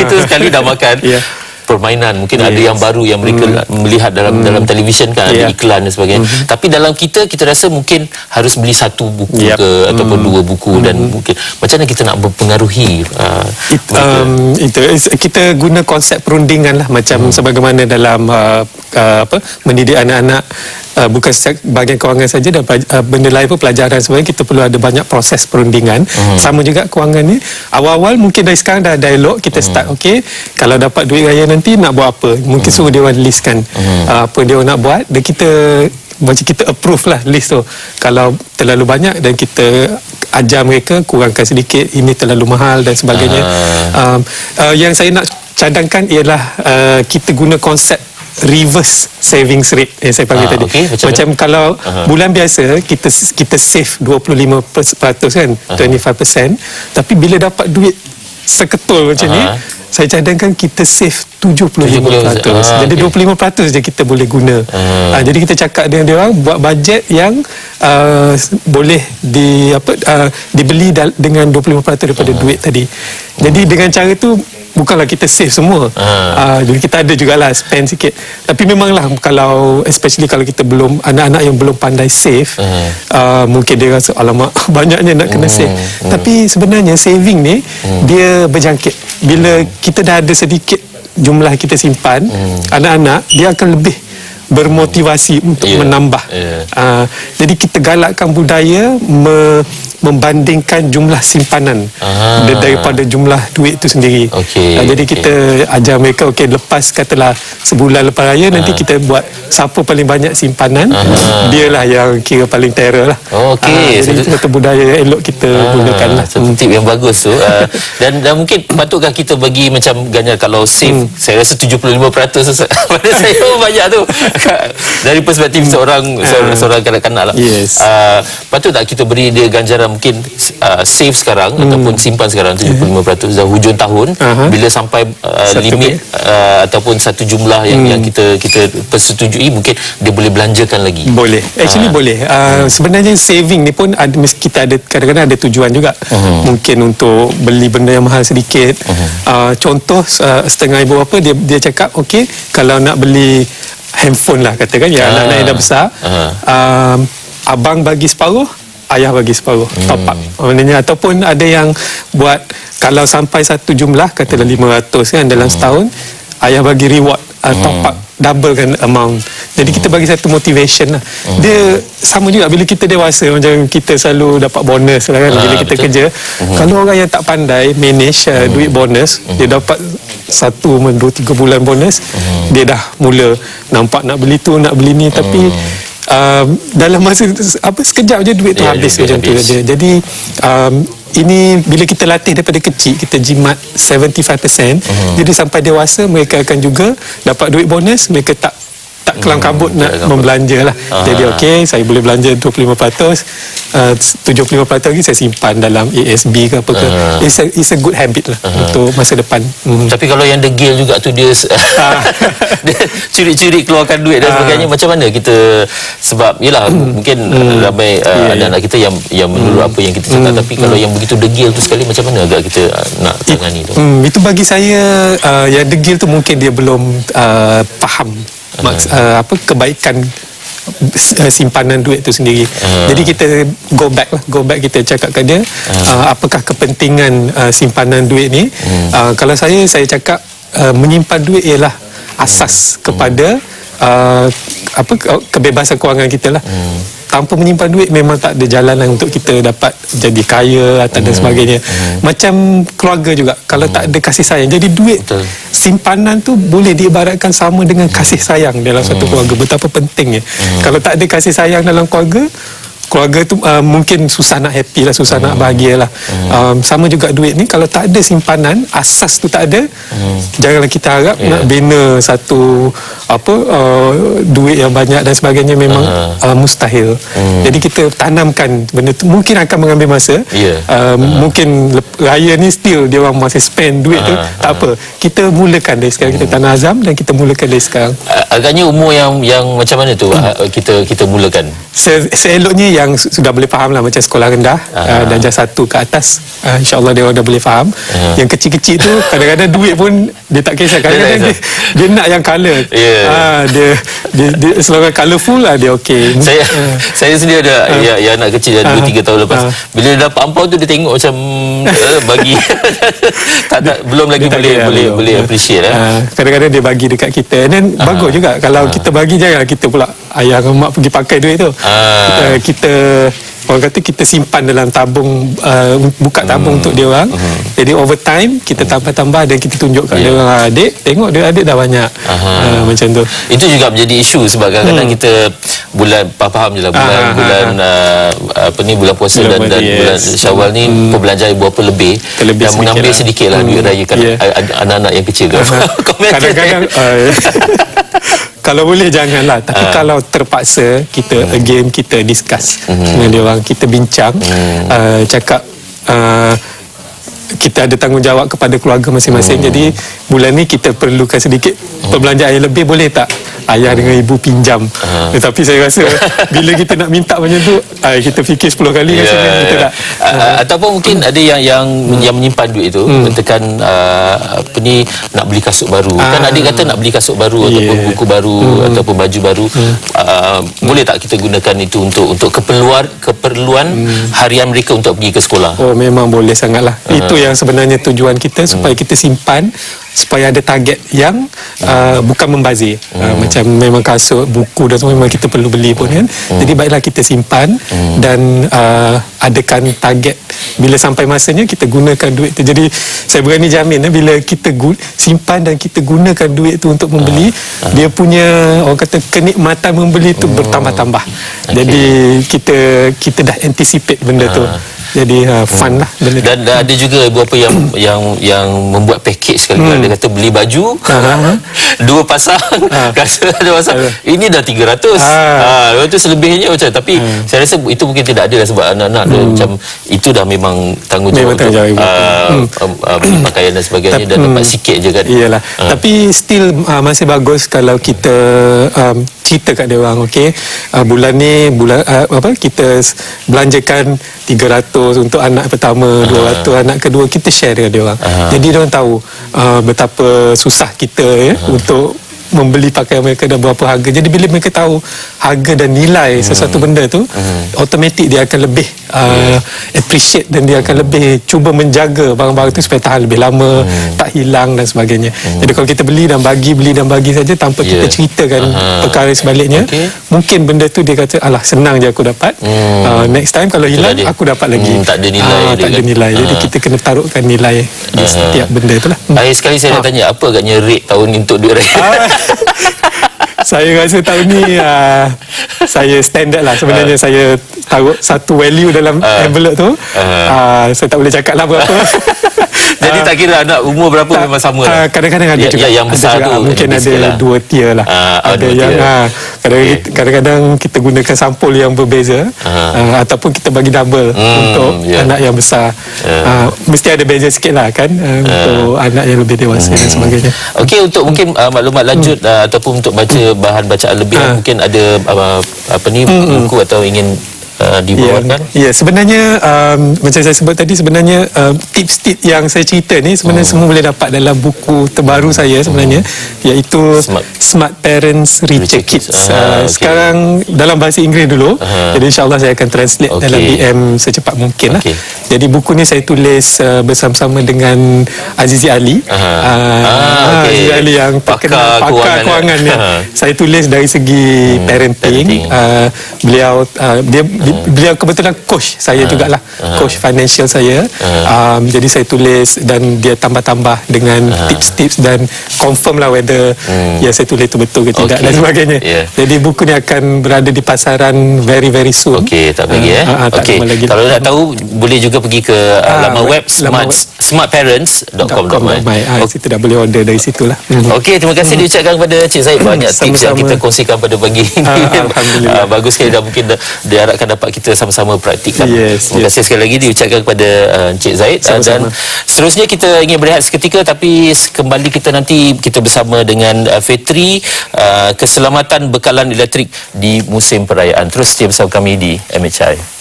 Itu sekali dah makan. Permainan mungkin ada yang baru yang mereka melihat dalam televisyen kan, ada iklan dan sebagainya. Tapi dalam kita rasa mungkin harus beli satu buku ke ataupun dua buku dan mungkin macam mana kita nak mempengaruhi itu kita guna konsep perundingan lah, macam sebagaimana dalam mendidik anak-anak. Bukan bahagian kewangan saja, dan benda lain pun, pelajaran sebenarnya kita perlu ada banyak proses perundingan. Sama juga kewangan ni, awal-awal mungkin dari sekarang dah dialog, kita start okey, kalau dapat duit raya nanti nak buat apa, mungkin suruh dia orang listkan apa dia orang nak buat, dan kita macam kita approve lah list tu. Kalau terlalu banyak, dan kita ajar mereka kurangkan sedikit, ini terlalu mahal dan sebagainya. Yang saya nak cadangkan ialah kita guna konsep reverse savings rate yang saya panggil tadi. Macam kalau bulan biasa kita save 25% kan, 25%, tapi bila dapat duit seketul macam ni, saya cadangkan kita save 75%. Jadi 25% je kita boleh guna. Jadi kita cakap dengan dia orang buat bajet yang boleh dibeli dengan 25% daripada duit tadi. Jadi dengan cara tu bukanlah kita save semua. Jadi kita ada jugalah spend sikit. Tapi memanglah kalau especially kalau kita belum, anak-anak yang belum pandai save, mungkin dia rasa alamak banyaknya nak kena save. Tapi sebenarnya saving ni dia berjangkit. Bila kita dah ada sedikit jumlah kita simpan, anak-anak dia akan lebih bermotivasi untuk menambah. Jadi kita galakkan budaya membandingkan jumlah simpanan daripada jumlah duit itu sendiri. Jadi kita ajar mereka, lepas katalah sebulan lepas raya, nanti kita buat siapa paling banyak simpanan, dialah yang kira paling terror lah. Jadi itu budaya elok kita gunakan lah. Satu tip yang bagus tu. Dan mungkin patutkah kita bagi macam ganjar kalau save, saya rasa 75% pada saya banyak tu. Dari perspektif seorang kanak-kanak lah. Patut tak kita beri dia ganjaran mungkin save sekarang ataupun simpan sekarang 75% dah hujung tahun, bila sampai limit ataupun satu jumlah yang kita persetujui, mungkin dia boleh belanjakan lagi. Boleh. Actually boleh. Sebenarnya saving ni pun kita ada kadang-kadang ada tujuan juga. Mungkin untuk beli benda yang mahal sedikit. Contoh setengah ibu bapa dia cakap kalau nak beli handphone lah katakan, anak-anak yang dah besar, abang bagi separuh, ayah bagi separuh, top up maknanya. Ataupun ada yang buat kalau sampai satu jumlah katalah 500 kan dalam setahun, ayah bagi reward, top up, double kan amount. Jadi kita bagi satu motivation lah. Dia sama juga bila kita dewasa, macam kita selalu dapat bonus lah kan, bila kita kerja. Kalau orang yang tak pandai manage duit bonus, dia dapat 1, 2, 3 bulan bonus, dia dah mula nampak nak beli tu, nak beli ni, tapi dalam masa sekejap je duit tu habis macam tu aja. Jadi ini bila kita latih daripada kecil, kita jimat 75%, jadi sampai dewasa mereka akan juga dapat duit bonus, mereka tak kelam kabut nak membelanja lah. Jadi saya boleh belanja 25%, 75% lagi saya simpan dalam ASB ke apa ke. It's a good habit lah untuk masa depan. Tapi kalau yang degil juga tu, dia curi-curi keluarkan duit dan sebagainya, macam mana kita, sebab yelah mungkin ramai anak-anak kita yang menurut apa yang kita cakap, tapi kalau yang begitu degil tu sekali, macam mana agak kita nak tangani tu? Itu bagi saya, yang degil tu mungkin dia belum faham kebaikan simpanan duit itu sendiri. Jadi kita go back kita cakap ke dia, apakah kepentingan simpanan duit ni. Kalau saya cakap menyimpan duit ialah asas kepada kebebasan kewangan kita lah. Tanpa menyimpan duit memang tak ada jalan untuk kita dapat jadi kaya atau dan sebagainya. Macam keluarga juga, kalau tak ada kasih sayang, jadi duit simpanan tu boleh diibaratkan sama dengan kasih sayang dalam satu keluarga. Betapa pentingnya. Kalau tak ada kasih sayang dalam keluarga tu mungkin susah nak happy lah, susah nak bahagia lah. Sama juga duit ni, kalau tak ada simpanan, asas tu tak ada, janganlah kita harap nak bina satu duit yang banyak dan sebagainya, memang mustahil. Jadi kita tanamkan benda tu, mungkin akan mengambil masa. Mungkin raya ni still dia orang masih spend duit tu, tak apa, kita mulakan dari sekarang, kita tanam azam dan kita mulakan dari sekarang. Agaknya umur yang macam mana tu kita mulakan? Seeloknya yang sudah boleh faham lah, macam sekolah rendah, darjah 1 ke atas, insyaAllah dia dah boleh faham. Yang kecil-kecil tu kadang-kadang duit pun dia tak kisah, kadang-kadang dia nak yang colour. Dia selama colourful lah dia okey. Saya sendiri ada yang anak kecil dah 2-3 tahun lepas, bila dia dapat ampau tu dia tengok macam bagi belum lagi boleh appreciate. Kadang-kadang dia bagi dekat kita, dan bagus juga kalau kita bagi, jangan kita pula ayah dan mak pergi pakai duit tu. Kita orang kata kita simpan dalam tabung, buka tabung untuk dia orang. Jadi over time kita tambah-tambah dan kita tunjuk kat dia orang, adik tengok dia adik dah banyak. Macam tu. Itu juga menjadi isu sebab kadang-kadang kita bulan faham je lah bulan bulan puasa dan bulan Syawal ni perbelanjaan berapa lebih dan mengambil sedikit lah duit raya anak-anak yang kecil. Kadang-kadang kalau boleh janganlah, tapi kalau terpaksa kita again kita discuss dengan dia orang, kita bincang, cakap kita ada tanggungjawab kepada keluarga masing-masing. Jadi bulan ni kita perlukan sedikit perbelanjaan yang lebih, boleh tak ayah dengan ibu pinjam? Tetapi saya rasa bila kita nak minta macam tu, kita fikir 10 kali kita tak. Ataupun mungkin ada yang menyimpan duit tu, katakan nak beli kasut baru. Kan adik kata nak beli kasut baru ataupun buku baru ataupun baju baru. Boleh tak kita gunakan itu untuk keperluan harian mereka untuk pergi ke sekolah? Oh, memang boleh sangatlah. Itu yang sebenarnya tujuan kita, supaya kita simpan, supaya ada target yang bukan membazir. Macam memang kasut, buku dan semua memang kita perlu beli pun kan. Jadi baiklah kita simpan dan adakan target. Bila sampai masanya kita gunakan duit tu. Jadi saya berani jamin bila kita simpan dan kita gunakan duit tu untuk membeli, dia punya orang kata kenikmatan membeli tu bertambah-tambah. Jadi kita dah anticipate benda tu. Jadi fun lah benda. Dan ada juga beberapa yang membuat package sekali. Dia kata beli baju 2 pasang, rasa ada pasang ini dah 300. Lepas tu selebihnya macam, tapi saya rasa itu mungkin tidak ada lah, sebab anak-anak dia macam itu dah memang tanggungjawab untuk pakaian dan sebagainya, dan dapat sikit je kan. Iyalah. Tapi still masih bagus kalau kita cerita kat dia orang, okey, bulan ni kita belanjakan 300 untuk anak pertama, 200 anak kedua, kita share dengan dia orang. Jadi dia orang tahu betapa susah kita untuk membeli pakaian mereka dan berapa harga. Jadi bila mereka tahu harga dan nilai sesuatu benda tu, automatik dia akan lebih appreciate, dan dia akan lebih cuba menjaga barang-barang tu supaya tahan lebih lama, tak hilang dan sebagainya. Jadi kalau kita beli dan bagi saja tanpa kita ceritakan perkara sebaliknya, mungkin benda tu dia kata, alah senang je aku dapat, next time kalau hilang aku dapat lagi. Tak ada nilai. Tak ada nilai. Jadi kita kena taruhkan nilai di setiap benda itulah. Akhir sekali saya nak tanya, apa agaknya rate tahun ni untuk duit raya? Saya rasa tahun ni saya standard lah sebenarnya. Saya taruh satu value dalam envelope tu. Saya tak boleh cakap lah berapa. Jadi tak kira anak umur berapa memang sama lah. Kadang-kadang ada juga yang besar juga, tu mungkin ada lah. 2 tier lah. Ada yang kadang-kadang kita gunakan sampul yang berbeza, ataupun kita bagi double untuk anak yang besar. Mesti ada beza sikit lah kan, untuk anak yang lebih dewasa dan sebagainya. Okey, untuk mungkin maklumat lanjut ataupun untuk baca bahan bacaan lebih, mungkin ada buku atau ingin dibawakan? Ya, sebenarnya macam saya sebut tadi, sebenarnya tips-tips yang saya cerita ni sebenarnya semua boleh dapat dalam buku terbaru saya sebenarnya, iaitu Smart Parents Richer Kids. Sekarang dalam bahasa Inggeris dulu, jadi insyaAllah saya akan translate dalam DM secepat mungkin lah. Jadi buku ni saya tulis bersama-sama dengan Azizi Ali. Azizi Ali yang terkenal pakar kewangan ni. Saya tulis dari segi parenting. Beliau kebetulan coach saya jugalah, coach financial saya. Jadi saya tulis dan dia tambah-tambah dengan tips-tips dan confirm lah whether yang saya tulis itu betul ke tidak dan sebagainya. Jadi buku ni akan berada di pasaran very soon. Tak lagi. Kalau nak tahu boleh juga atau pergi ke laman web smartparents.com.my. Situ dah boleh order dari situlah. Okey, terima kasih diucapkan kepada Encik Zaid, banyak tips yang kita kongsikan pada pagi ini. Alhamdulillah. Bagus sekali, dan mungkin diharapkan dapat kita sama-sama praktikkan. Terima kasih sekali lagi diucapkan kepada Encik Zaid. Dan seterusnya kita ingin berehat seketika, tapi kembali kita nanti kita bersama dengan Fetri, keselamatan bekalan elektrik di musim perayaan. Terus setia bersama kami di MHI.